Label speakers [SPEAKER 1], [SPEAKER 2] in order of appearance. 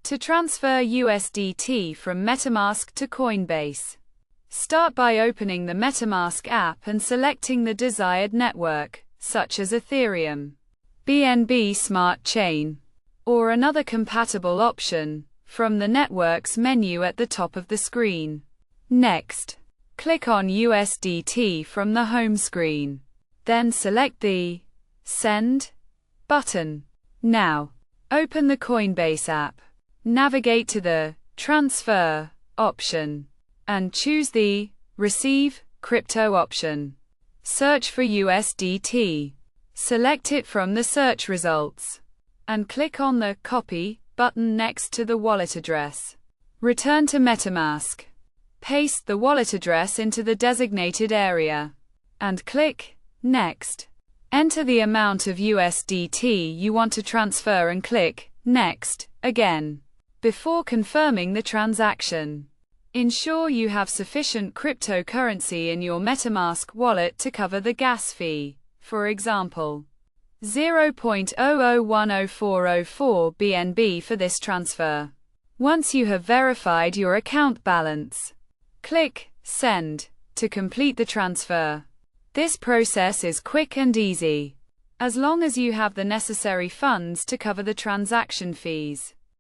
[SPEAKER 1] To transfer USDT from Metamask to Coinbase, start by opening the Metamask app and selecting the desired network, such as Ethereum, BNB Smart Chain, or another compatible option, from the Networks menu at the top of the screen. Next, click on USDT from the home screen. Then select the Send button. Now, open the Coinbase app. Navigate to the Transfer option and choose the Receive Crypto option. Search for USDT. Select it from the search results and click on the Copy button next to the wallet address. Return to Metamask. Paste the wallet address into the designated area and click Next. Enter the amount of USDT you want to transfer and click Next again before confirming the transaction. Ensure you have sufficient cryptocurrency in your Metamask wallet to cover the gas fee, for example, 0.00100404 BNB for this transfer. Once you have verified your account balance, click Send to complete the transfer. This process is quick and easy, as long as you have the necessary funds to cover the transaction fees.